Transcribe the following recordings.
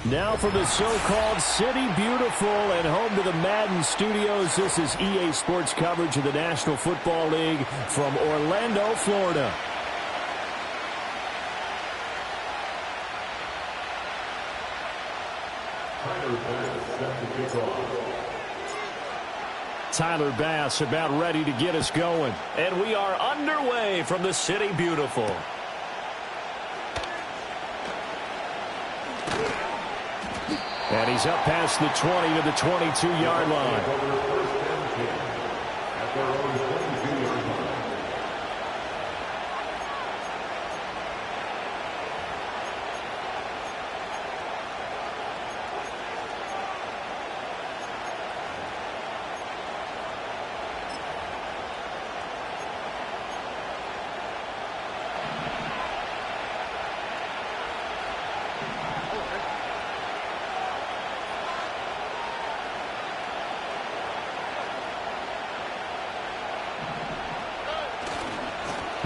Now from the so-called City Beautiful and home to the Madden Studios, this is EA Sports coverage of the National Football League from Orlando, Florida. Tyler Bass about ready to get us going. And we are underway from the City Beautiful. And he's up past the 20 to the 22-yard line.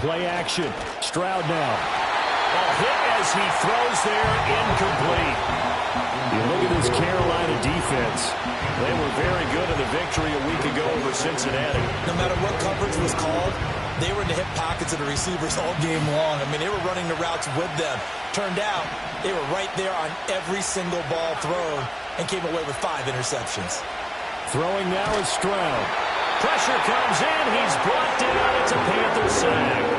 Play action. Stroud now. Ball hit as he throws there, incomplete. You look at this Carolina defense. They were very good in the victory a week ago over Cincinnati. No matter what coverage was called, they were in the hip pockets of the receivers all game long. I mean, they were running the routes with them. Turned out, they were right there on every single ball thrown and came away with 5 interceptions. Throwing now is Stroud. Pressure comes in. He's brought down. It's a Panther sack.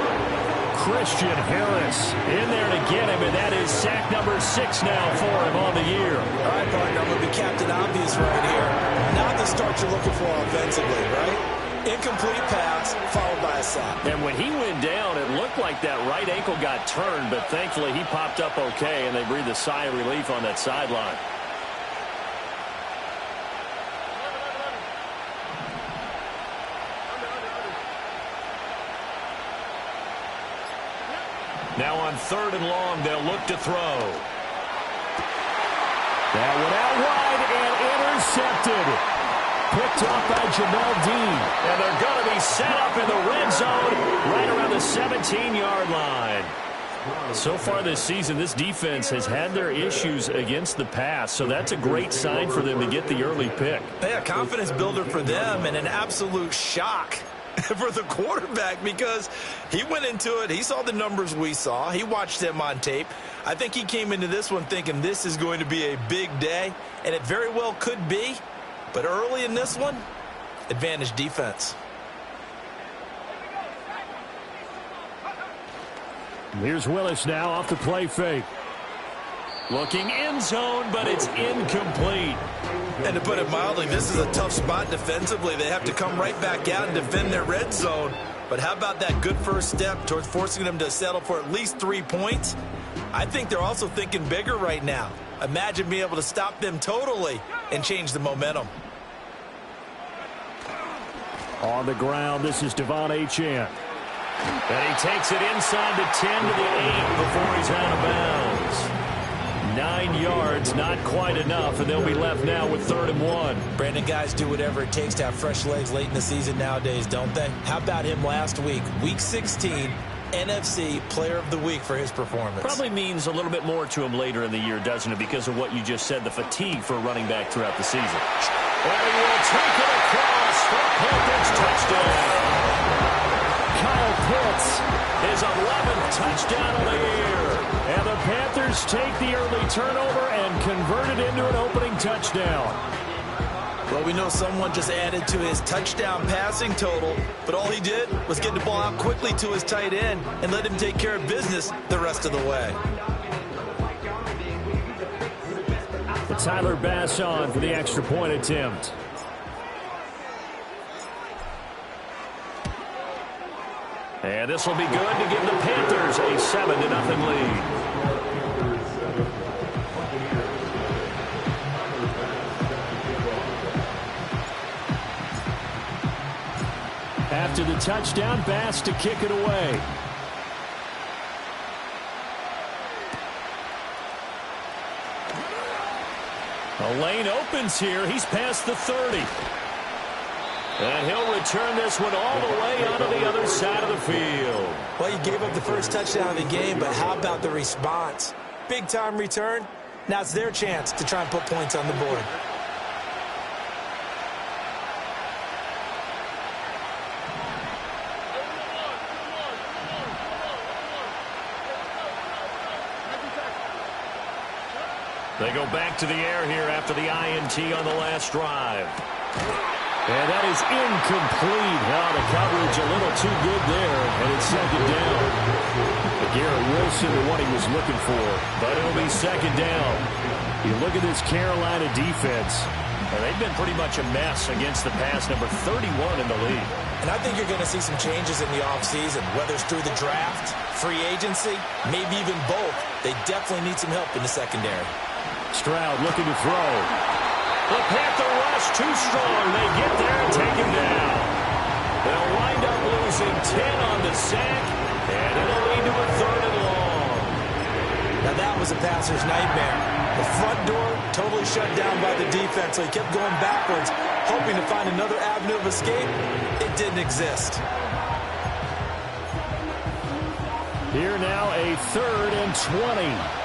Christian Harris in there to get him, and that is sack number 6 now for him on the year. All right, partner, I'm going to be Captain Obvious right here. Not the start you're looking for offensively, right? Incomplete pass followed by a sack. And when he went down, it looked like that right ankle got turned, but thankfully he popped up okay, and they breathed a sigh of relief on that sideline. Now on 3rd and long, they'll look to throw. That one out wide and intercepted. Picked off by Jamel Dean. And they're going to be set up in the red zone right around the 17-yard line. So far this season, this defense has had their issues against the pass, so that's a great sign for them to get the early pick. Yeah, confidence builder for them and an absolute shock for the quarterback because he went into it. He saw the numbers we saw. He watched them on tape. I think he came into this one thinking this is going to be a big day, and it very well could be. But early in this one, advantage defense. Here's Willis now off the play fake. Looking end zone, but it's incomplete. And to put it mildly, this is a tough spot defensively. They have to come right back out and defend their red zone. But how about that good first step towards forcing them to settle for at least 3 points? I think they're also thinking bigger right now. Imagine being able to stop them totally and change the momentum. On the ground, this is Devon Achane. And he takes it inside the 10 to the 8 before he's out of bounds. 9 yards, not quite enough, and they'll be left now with 3rd and 1. Brandon, guys do whatever it takes to have fresh legs late in the season nowadays, don't they? How about him last week? Week 16, NFC Player of the Week for his performance. Probably means a little bit more to him later in the year, doesn't it, because of what you just said, the fatigue for a running back throughout the season. And he will take it across for Panthers touchdown. Kyle Pitts, his 11th touchdown of the year. And the Panthers take the early turnover and convert it into an opening touchdown. Well, we know someone just added to his touchdown passing total, but all he did was get the ball out quickly to his tight end and let him take care of business the rest of the way. Tyler Bass on for the extra point attempt. And this will be good to give the Panthers a 7-0 lead. After the touchdown, Bass to kick it away. The lane opens here. He's past the 30. And he'll return this one all the way onto the other side of the field. Well, you gave up the first touchdown of the game, but how about the response? Big-time return. Now it's their chance to try and put points on the board. They go back to the air here after the INT on the last drive. And that is incomplete. Now the coverage a little too good there, and it's second down. Garrett Wilson, what he was looking for, but it'll be second down. You look at this Carolina defense, and they've been pretty much a mess against the pass, number 31 in the league. And I think you're going to see some changes in the offseason, whether it's through the draft, free agency, maybe even both. They definitely need some help in the secondary. Stroud looking to throw. The Panther rush too strong. They get there and take him down. They'll wind up losing 10 on the sack, and it'll lead to a third and long. Now that was a passer's nightmare. The front door totally shut down by the defense, so he kept going backwards, hoping to find another avenue of escape. It didn't exist. Here now a 3rd and 20.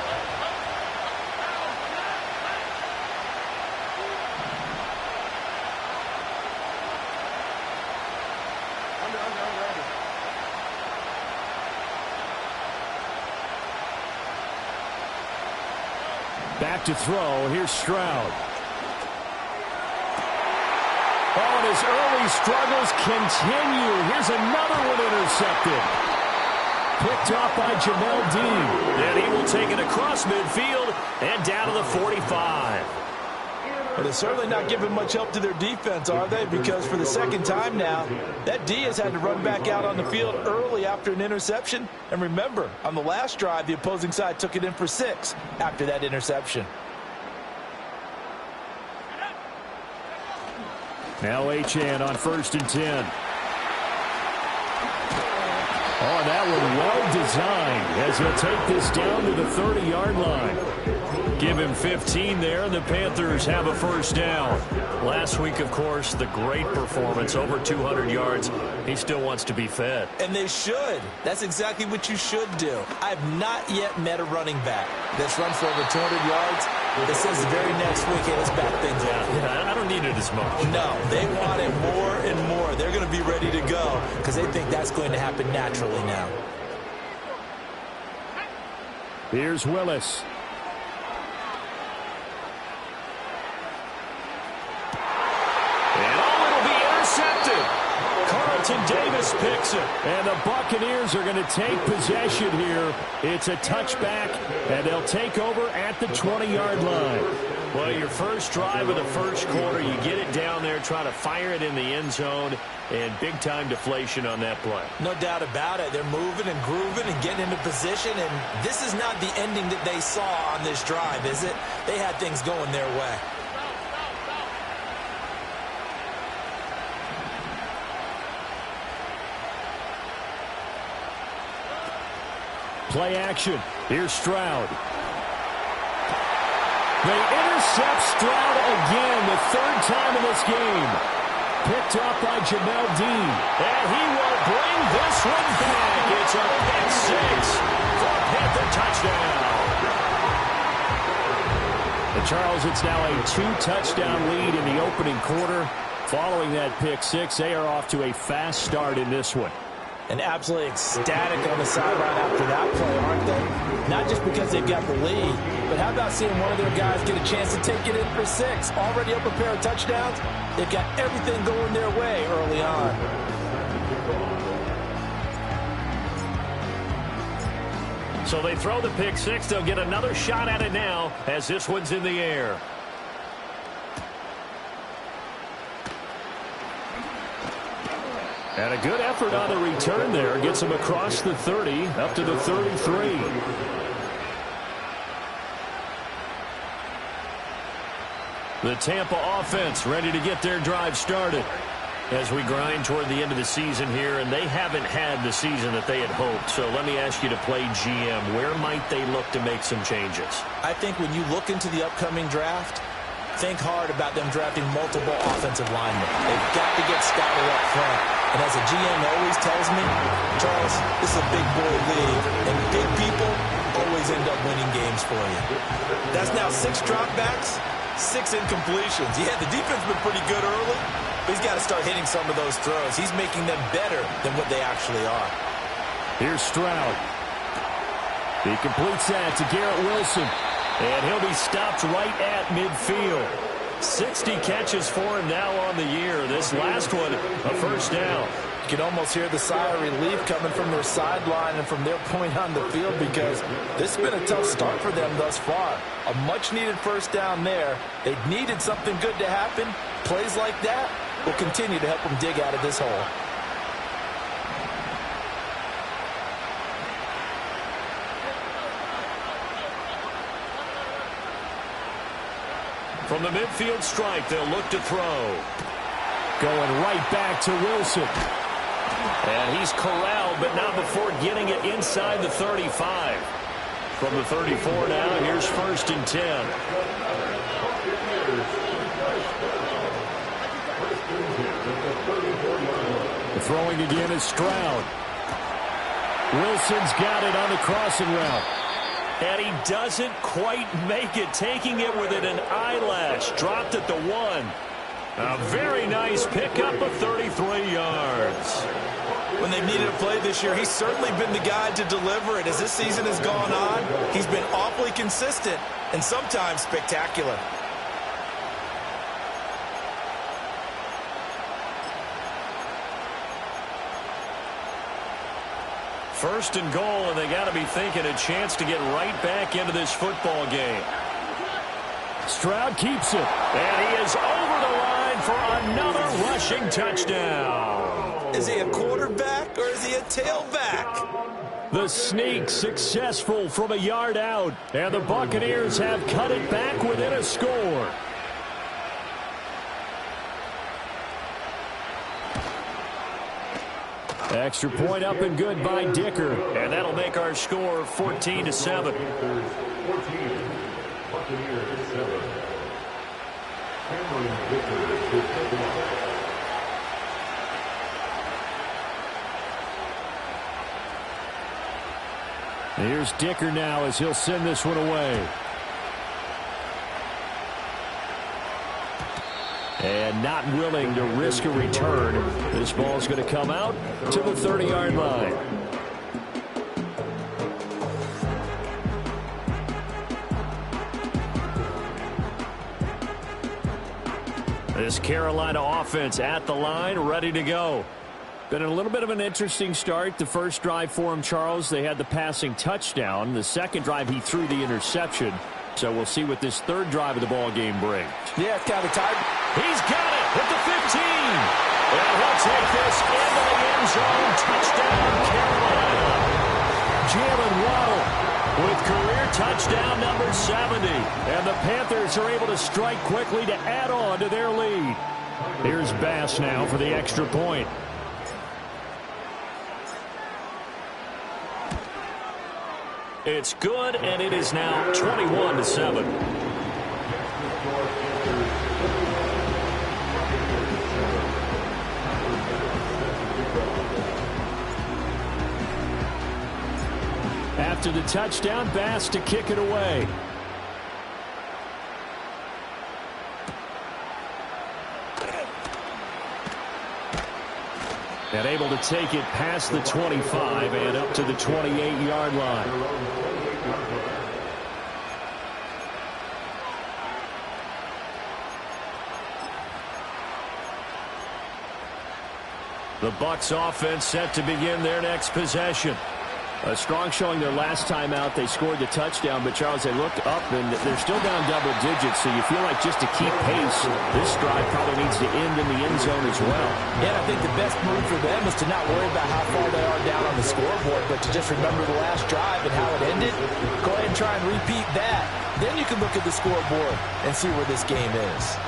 Back to throw. Here's Stroud. Oh, and his early struggles continue. Here's another one intercepted. Picked off by Jamel Dean. And he will take it across midfield and down to the 45. But they're certainly not giving much help to their defense, are they? Because for the second time now, that D has had to run back out on the field early after an interception. And remember, on the last drive, the opposing side took it in for 6 after that interception. Now Achane on 1st and 10. Oh, that one well designed as he'll take this down to the 30-yard line. Give him 15 there, and the Panthers have a first down. Last week, of course, the great performance, over 200 yards. He still wants to be fed. And they should. That's exactly what you should do. I've not yet met a running back that's run for over 200 yards that says the very next week, hey, let's back things up. Yeah, I don't need it as much. No, they want it more and more. They're going to be ready to go because they think that's going to happen naturally now. Here's Willis. Davis picks it. And the Buccaneers are going to take possession here. It's a touchback, and they'll take over at the 20-yard line. Well, your first drive of the first quarter, you get it down there, try to fire it in the end zone, and big-time deflation on that play. No doubt about it. They're moving and grooving and getting into position, and this is not the ending that they saw on this drive, is it? They had things going their way. Play action. Here's Stroud. They intercept Stroud again, the 3rd time in this game. Picked off by Jamel Dean. And he will bring this one back. It's a pick 6 for a Panther touchdown. And Charles, it's now a 2-touchdown lead in the opening quarter. Following that pick 6, they are off to a fast start in this one. And absolutely ecstatic on the sideline after that play, aren't they? Not just because they've got the lead, but how about seeing one of their guys get a chance to take it in for 6? Already up a pair of touchdowns. They've got everything going their way early on. So they throw the pick 6. They'll get another shot at it now as this one's in the air. And a good effort on the return there. Gets him across the 30, up to the 33. The Tampa offense ready to get their drive started. As we grind toward the end of the season here, and they haven't had the season that they had hoped. So let me ask you to play GM. Where might they look to make some changes? I think when you look into the upcoming draft, think hard about them drafting multiple offensive linemen. They've got to get scouted up front. And as a GM always tells me, Charles, this is a big boy league, and big people always end up winning games for you. That's now 6 dropbacks, 6 incompletions. Yeah, the defense has been pretty good early, but he's got to start hitting some of those throws. He's making them better than what they actually are. Here's Stroud. He completes that to Garrett Wilson. And he'll be stopped right at midfield. 60 catches for him now on the year. This last one, a first down. You can almost hear the sigh of relief coming from their sideline and from their point on the field, because this has been a tough start for them thus far. A much-needed first down there. They needed something good to happen. Plays like that will continue to help them dig out of this hole. From the midfield strike, they'll look to throw. Going right back to Wilson. And he's corralled, but not before getting it inside the 35. From the 34 now, here's 1st and 10. Throwing again is Stroud. Wilson's got it on the crossing route. And he doesn't quite make it, taking it within an eyelash. Dropped at the 1. A very nice pickup of 33 yards. When they've needed a play this year, he's certainly been the guy to deliver it. As this season has gone on, he's been awfully consistent and sometimes spectacular. First and goal, and they got to be thinking a chance to get right back into this football game. Stroud keeps it, and he is over the line for another rushing touchdown. Is he a quarterback or is he a tailback? The sneak successful from a yard out, and the Buccaneers have cut it back within a score. Extra point up and good by Dicker, and that'll make our score 14-7. Here's Dicker now as he'll send this one away. And not willing to risk a return. This ball's going to come out to the 30-yard line. This Carolina offense at the line, ready to go. Been a little bit of an interesting start. The first drive for him, Charles, they had the passing touchdown. The second drive, he threw the interception. So we'll see what this third drive of the ball game brings. Yeah, it's kind of tight. He's got it at the 15. And he'll take this into the end zone. Touchdown, Carolina. Jalen Waddle with career touchdown number 70. And the Panthers are able to strike quickly to add on to their lead. Here's Bass now for the extra point. It's good, and it is now 21-7. After the touchdown, Bass to kick it away. And able to take it past the 25 and up to the 28-yard line. The Bucs offense set to begin their next possession. A strong showing their last time out. They scored the touchdown, but Charles, they looked up and they're still down double digits, so you feel like just to keep pace, this drive probably needs to end in the end zone as well. Yeah, I think the best move for them is to not worry about how far they are down on the scoreboard, but to just remember the last drive and how it ended. Go ahead and try and repeat that. Then you can look at the scoreboard and see where this game is.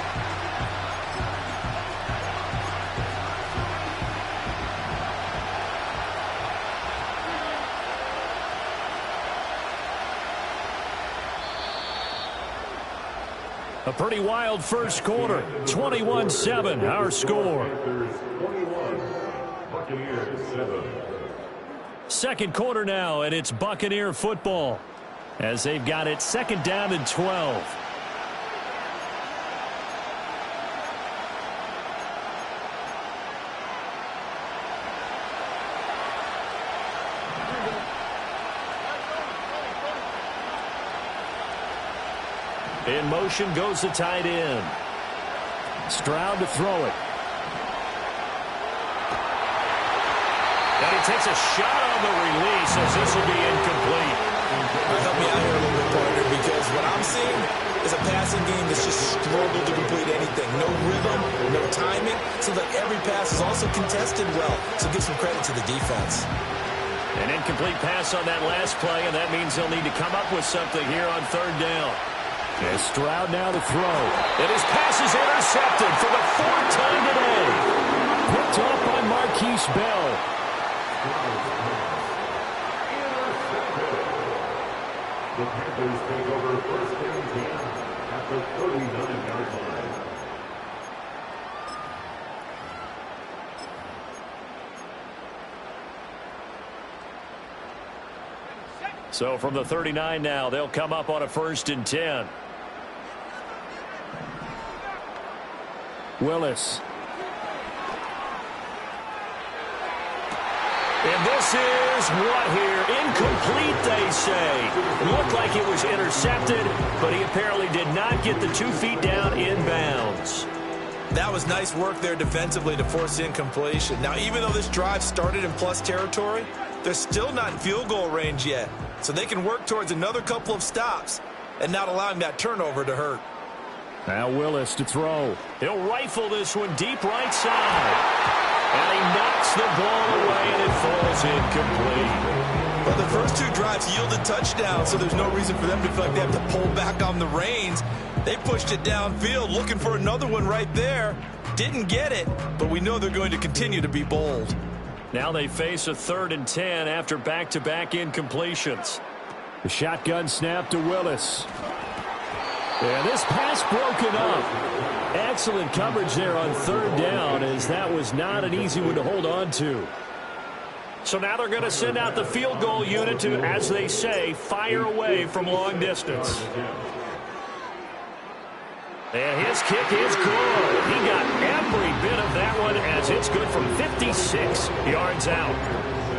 A pretty wild first quarter. 21-7, our score. Second quarter now, and it's Buccaneer football as they've got it second down and 12. In motion goes the tight end. Stroud to throw it. And he takes a shot on the release as this will be incomplete. Help me out here a little bit, partner, because what I'm seeing is a passing game that's just struggled to complete anything. No rhythm, no timing. Seems like every pass is also contested well. So give some credit to the defense. An incomplete pass on that last play, and that means they'll need to come up with something here on third down. And Stroud now to throw. And his pass is intercepted for the fourth time today. Picked up by Marquise Bell. The Panthers take over first and 10 at the 39-yard line. So from the 39 now, they'll come up on a first and 10. Willis. And this is what here? Incomplete, they say. Looked like it was intercepted, but he apparently did not get the 2 feet down inbounds. That was nice work there defensively to force incompletion. Now, even though this drive started in plus territory, they're still not in field goal range yet. So they can work towards another couple of stops and not allowing that turnover to hurt. Now Willis to throw. He'll rifle this one deep right side. And he knocks the ball away, and it falls incomplete. Well, the first 2 drives yielded touchdowns, so there's no reason for them to feel like they have to pull back on the reins. They pushed it downfield, looking for another one right there. Didn't get it, but we know they're going to continue to be bold. Now they face a 3rd and 10 after back-to-back incompletions. The shotgun snap to Willis. And this pass broken up. Excellent coverage there on 3rd down, as that was not an easy one to hold on to. So now they're going to send out the field goal unit to, as they say, fire away from long distance. And his kick is good. He got every bit of that one, as it's good from 56 yards out.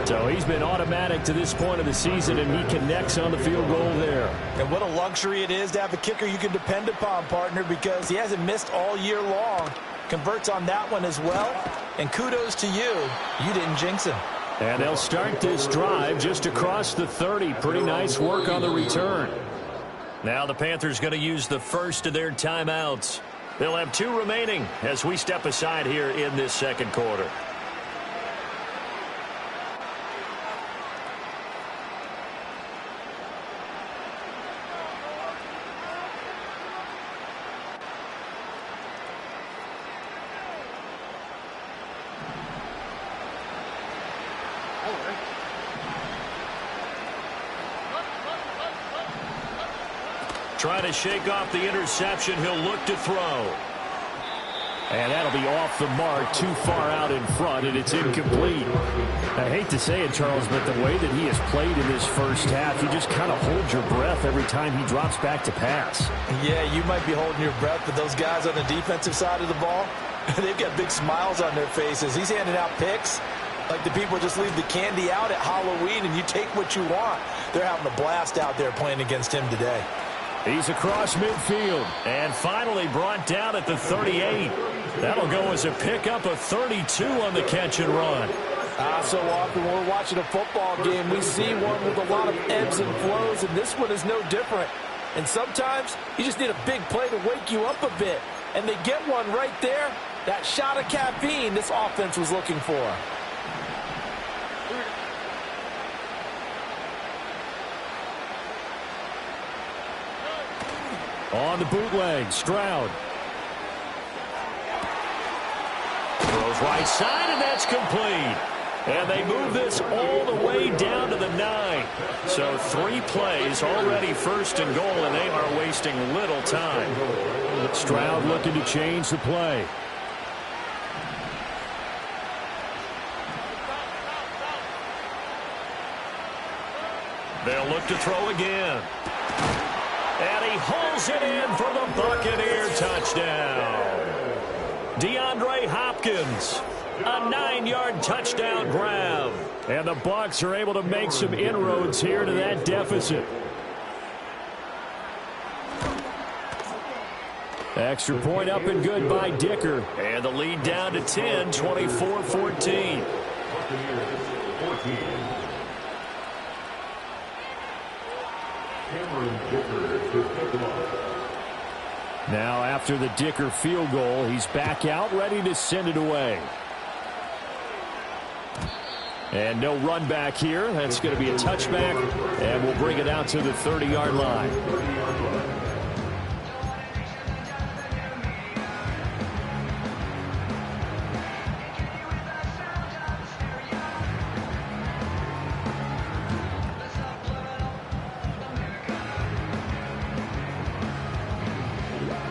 So he's been automatic to this point of the season, and he connects on the field goal there. And what a luxury it is to have a kicker you can depend upon, partner, because he hasn't missed all year long. Converts on that one as well. And kudos to you. You didn't jinx him. And they'll start this drive just across the 30. Pretty nice work on the return. Now the Panthers going to use the first of their timeouts. They'll have 2 remaining as we step aside here in this second quarter. Trying to shake off the interception. He'll look to throw. And that'll be off the mark, too far out in front, and it's incomplete. I hate to say it, Charles, but the way that he has played in this first half, you just kind of hold your breath every time he drops back to pass. Yeah, you might be holding your breath, but those guys on the defensive side of the ball, they've got big smiles on their faces. He's handing out picks like the people just leave the candy out at Halloween and you take what you want. They're having a blast out there playing against him today. He's across midfield and finally brought down at the 38. That'll go as a pickup of 32 on the catch and run. So often when we're watching a football game, we see one with a lot of ebbs and flows, and this one is no different. And sometimes you just need a big play to wake you up a bit. And they get one right there. That shot of caffeine this offense was looking for. On the bootleg, Stroud. Throws right side, and that's complete. And they move this all the way down to the 9. So 3 plays already first and goal, and they are wasting little time. Stroud looking to change the play. They'll look to throw again. And he hauls it in for the Buccaneer touchdown. DeAndre Hopkins, a 9-yard touchdown grab. And the Bucs are able to make some inroads here to that deficit. Extra point up and good by Dicker. And the lead down to 10, 24-14. Now after the Dicker field goal, he's back out ready to send it away. And no run back here. That's going to be a touchback, and we'll bring it out to the 30-yard line.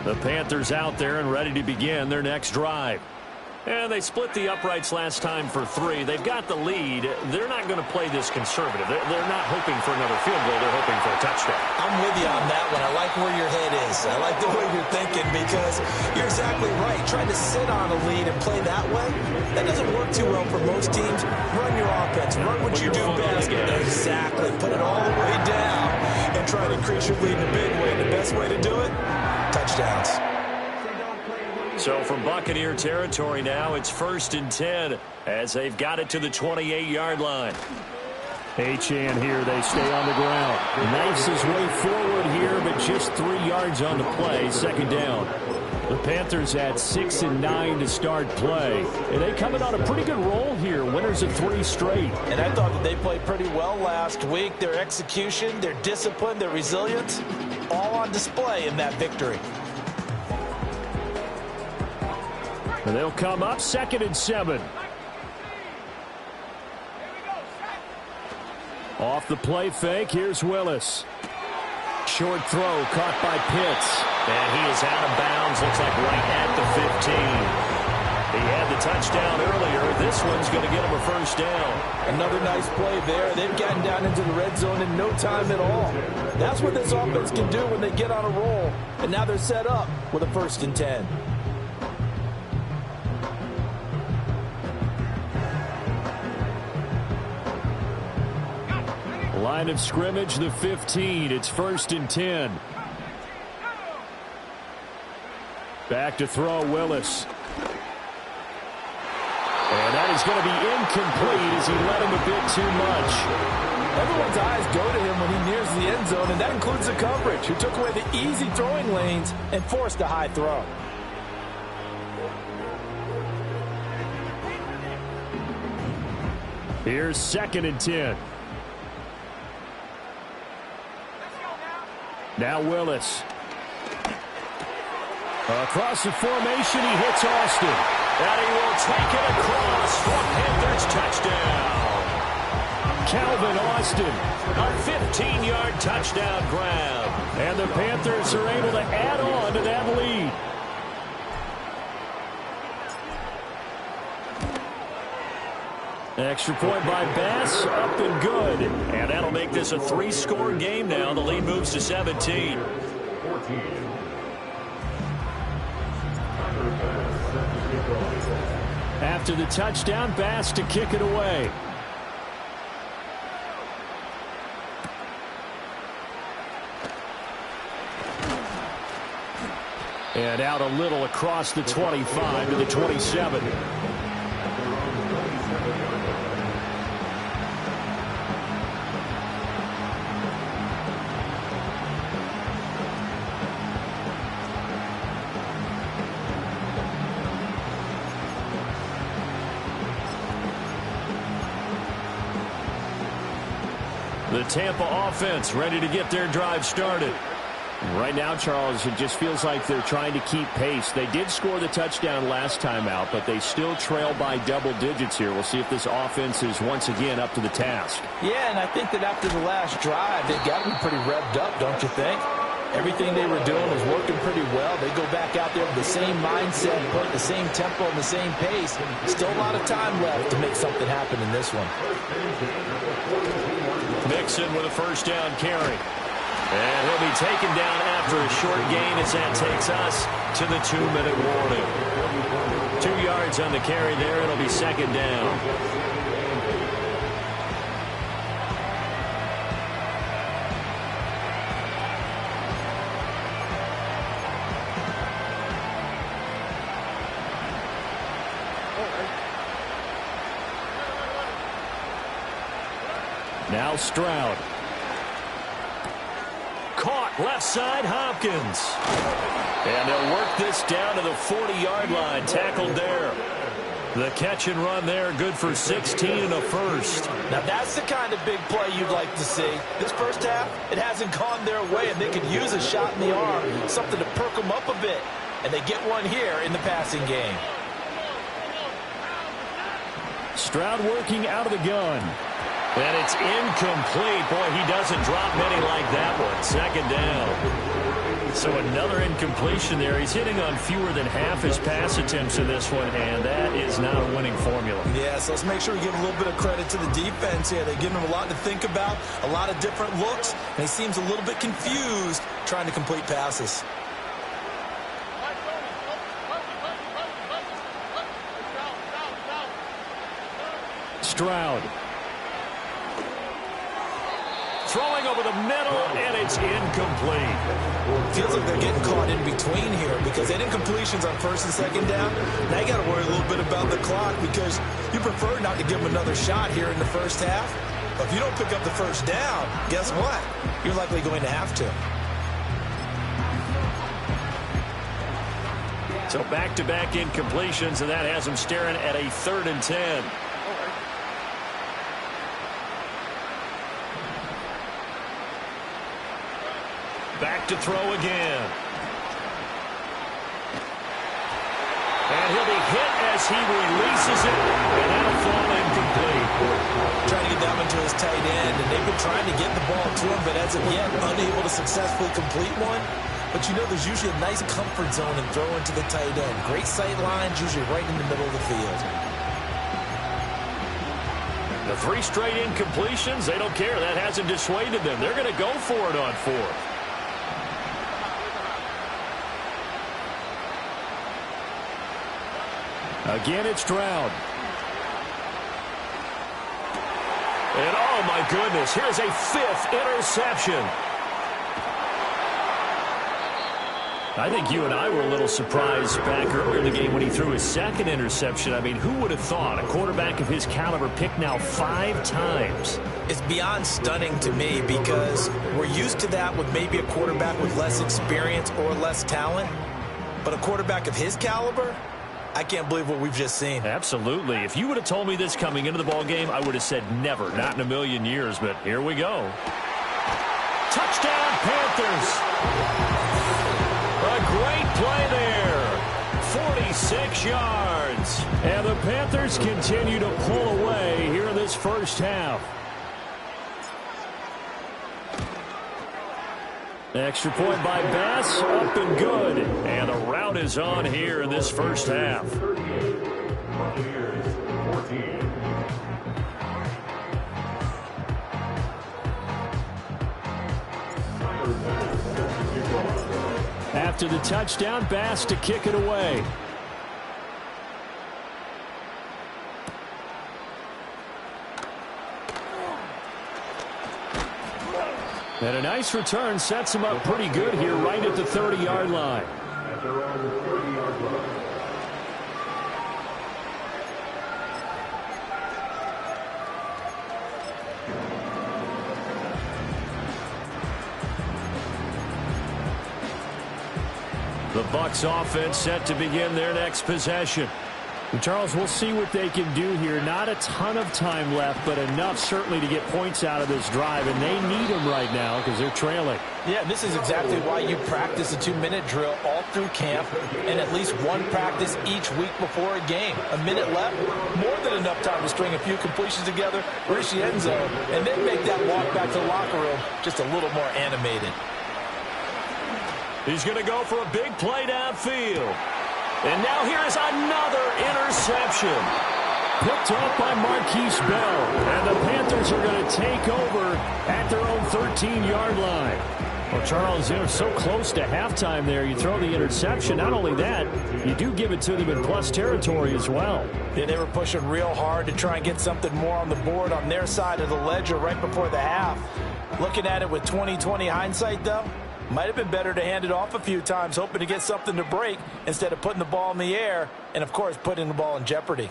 The Panthers out there and ready to begin their next drive. And they split the uprights last time for 3. They've got the lead. They're not going to play this conservative. They're not hoping for another field goal. They're hoping for a touchdown. I'm with you on that one. I like where your head is. I like the way you're thinking because you're exactly right. Trying to sit on a lead and play that way, that doesn't work too well for most teams. Run your offense. Run what you do best. Exactly. Put it all the way down and try to increase your lead in a big way. The best way to do it, touchdowns. So from Buccaneer territory now, it's 1st and 10 as they've got it to the 28-yard line. Achane here, they stay on the ground. Knifes his way forward here, but just 3 yards on the play, 2nd down. The Panthers at 6 and 9 to start play. And they coming on a pretty good roll here, winners of 3 straight. And I thought that they played pretty well last week. Their execution, their discipline, their resilience, all on display in that victory. And they'll come up 2nd and 7. Off the play fake, here's Willis. Short throw caught by Pitts. And he is out of bounds, looks like right at the 15. He had the touchdown earlier. This one's going to get him a 1st down. Another nice play there. They've gotten down into the red zone in no time at all. That's what this offense can do when they get on a roll. And now they're set up with a 1st and 10. Line of scrimmage, the 15. It's 1st and 10. Back to throw, Willis. And that is going to be incomplete as he led him a bit too much. Everyone's eyes go to him when he nears the end zone, and that includes the coverage, who took away the easy throwing lanes and forced a high throw. Here's 2nd and 10. Now Willis. Across the formation, he hits Austin. And he will take it across for a Panthers touchdown. Calvin Austin, a 15-yard touchdown grab. And the Panthers are able to add on to that lead. Extra point by Bass, up and good. And that'll make this a 3-score game now. The lead moves to 17. After the touchdown, Bass to kick it away. And out a little across the 25 to the 27. The Tampa offense ready to get their drive started. Right now, Charles, it just feels like they're trying to keep pace. They did score the touchdown last time out, but they still trail by double digits here. We'll see if this offense is once again up to the task. Yeah, and I think that after the last drive, they've got to be pretty revved up, don't you think? Everything they were doing was working pretty well. They go back out there with the same mindset, put the same tempo and the same pace. Still a lot of time left to make something happen in this one. Mixon with a first down carry. And he'll be taken down after a short gain as that takes us to the 2-minute warning. 2 yards on the carry there. It'll be second down. Now Stroud. Caught left side, Hopkins. And they'll work this down to the 40-yard line. Tackled there. The catch and run there, good for 16 and a first. Now that's the kind of big play you'd like to see. This first half, it hasn't gone their way, and they could use a shot in the arm, something to perk them up a bit. And they get one here in the passing game. Stroud working out of the gun. And it's incomplete. Boy, he doesn't drop many like that one. Second down. So another incompletion there. He's hitting on fewer than half his pass attempts in this one, and that is not a winning formula. Yeah, so let's make sure we give a little bit of credit to the defense here. They've given him a lot to think about, a lot of different looks, and he seems a little bit confused trying to complete passes. Stroud. Throwing over the middle, and it's incomplete. Feels like they're getting caught in between here because they didn't completions on first and second down. Now you got to worry a little bit about the clock because you prefer not to give them another shot here in the first half. But if you don't pick up the first down, guess what? You're likely going to have to. So back-to-back incompletions, and that has them staring at a 3rd and 10. Back to throw again. And he'll be hit as he releases it, and that'll fall incomplete. Trying to get that one to his tight end, and they've been trying to get the ball to him, but as of yet, unable to successfully complete one. But you know there's usually a nice comfort zone in throwing to the tight end. Great sight lines, usually right in the middle of the field. The 3 straight incompletions, they don't care. That hasn't dissuaded them. They're going to go for it on 4th. Again, it's Stroud. And oh my goodness, here's a 5th interception. I think you and I were a little surprised back earlier in the game when he threw his 2nd interception. I mean, who would have thought a quarterback of his caliber picked now 5 times? It's beyond stunning to me because we're used to that with maybe a quarterback with less experience or less talent. But a quarterback of his caliber, I can't believe what we've just seen. Absolutely. If you would have told me this coming into the ball game, I would have said never, not in a million years. But here we go. Touchdown, Panthers. A great play there. 46 yards. And the Panthers continue to pull away here in this first half. Extra point by Bass, up and good. And the route is on here in this first half. After the touchdown, Bass to kick it away. And a nice return sets him up pretty good here right at the 30-yard line. The Bucs offense set to begin their next possession. And Charles, we'll see what they can do here. Not a ton of time left, but enough certainly to get points out of this drive, and they need them right now because they're trailing. Yeah, this is exactly why you practice a 2-minute drill all through camp and at least one practice each week before a game. A minute left, more than enough time to string a few completions together, reach the end zone, and then make that walk back to the locker room just a little more animated. He's going to go for a big play downfield. And now here is another interception. Picked up by Marquise Bell. And the Panthers are going to take over at their own 13-yard line. Well, Charles, they're so close to halftime there. You throw the interception. Not only that, you do give it to them in plus territory as well. Yeah, they were pushing real hard to try and get something more on the board on their side of the ledger right before the half. Looking at it with 20/20 hindsight, though, might have been better to hand it off a few times, hoping to get something to break instead of putting the ball in the air and, of course, putting the ball in jeopardy.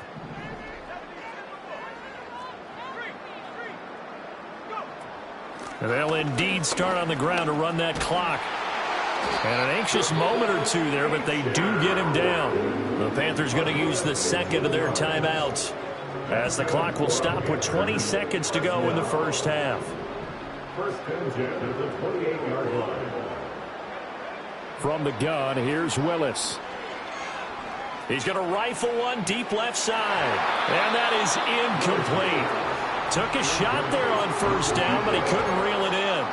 And they'll indeed start on the ground to run that clock. And an anxious moment or two there, but they do get him down. The Panthers going to use the second of their timeouts as the clock will stop with 20 seconds to go in the first half. First and 10 at the 28-yard line. From the gun, here's Willis. He's going to rifle one deep left side. And that is incomplete. Took a shot there on first down, but he couldn't reel it in.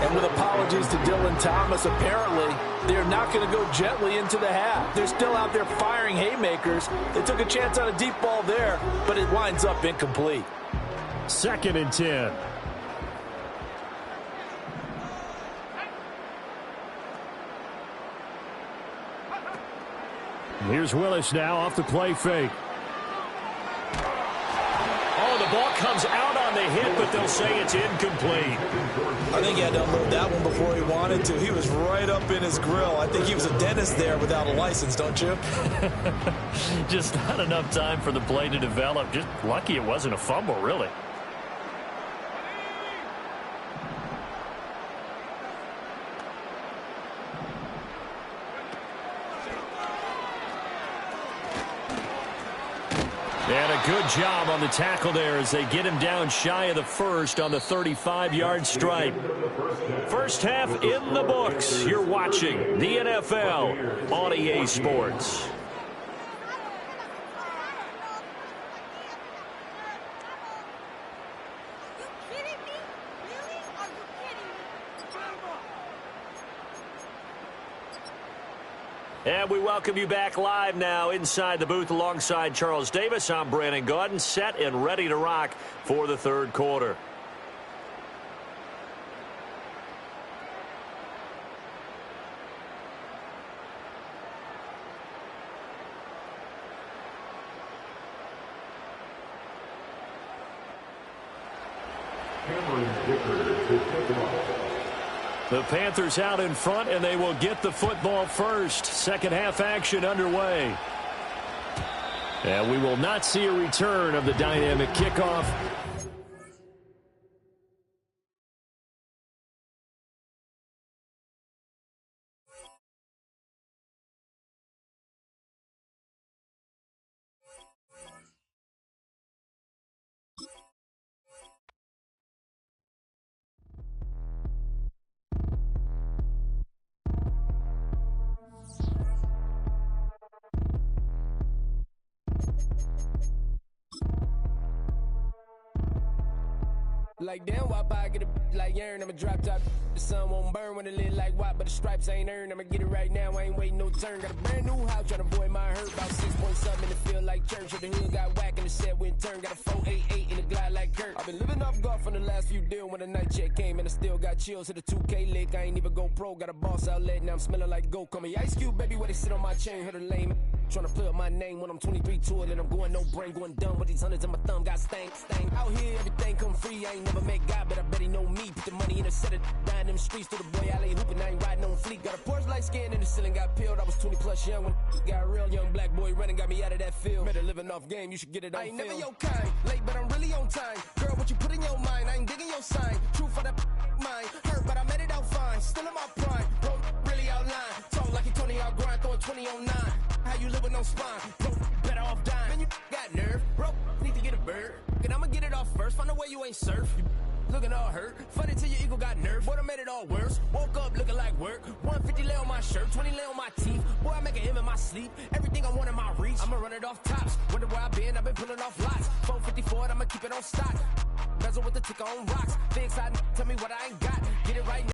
And with apologies to Dylan Thomas, apparently they're not going to go gently into the half. They're still out there firing haymakers. They took a chance on a deep ball there, but it winds up incomplete. 2nd and 10. Here's Willis now off the play fake. Oh, the ball comes out on the hit, but they'll say it's incomplete. I think he had to unload that one before he wanted to. He was right up in his grill. I think he was a dentist there without a license, don't you? Just not enough time for the play to develop. Just lucky it wasn't a fumble, really. And a good job on the tackle there as they get him down shy of the first on the 35-yard stripe. First half in the books. You're watching the NFL on EA Sports. And we welcome you back live now inside the booth alongside Charles Davis. I'm Brandon Gaudin, set and ready to rock for the third quarter. The Panthers out in front, and they will get the football first. Second half action underway. And we will not see a return of the dynamic kickoff. Like damn, why I get a like urn? I'ma drop top. The sun won't burn when it lit like what, but the stripes ain't earned. I'ma get it right now. I ain't waiting no turn. Got a brand new house, tryna avoid my hurt. About 6 point something in the field like church. The hood got whack and the set went turn. Got a 488 in the glide like Kurt. I've been living off golf on the last few deals. When the night check came and I still got chills to the 2K lick. I ain't even go pro. Got a boss outlet now I'm smelling like gold. Call me Ice Cube, baby, where they sit on my chain. Heard a lame. Tryna play up my name when I'm 23 to it and I'm going no brain, going dumb with these hundreds in my thumb. Got stank. Out here, everything come free. I ain't never met God, but I bet he know me. Put the money in the set of dying them streets to the boy alley hooping. I ain't riding on fleek. Got a Porsche light skin in the ceiling, got peeled. I was 20 plus young when got a real young black boy running, got me out of that field. Better living off game, you should get it on film. I ain't never your kind, late but I'm really on time. Girl, what you put in your mind, I ain't digging your sign. True for that mind, hurt but I made it out fine. Still in my prime, bro, really outline. Talk like you Tony out grind, throwing 20 on 9. How you live with no spine, bro, better off dying. Man, you got nerve, bro, need to get a bird. And I'ma get it off first, find a way you ain't surf. Looking all hurt, funny till your ego got nerve. Boy, I made it all worse, woke up looking like work. 150 lay on my shirt, 20 lay on my teeth. Boy, I make an M in my sleep, everything I want in my reach. I'ma run it off tops, wonder where I been, I've been pulling off lots. 454, I'ma keep it on stock. Bezel with the ticker on rocks. Big side, tell me what I ain't got, get it right now.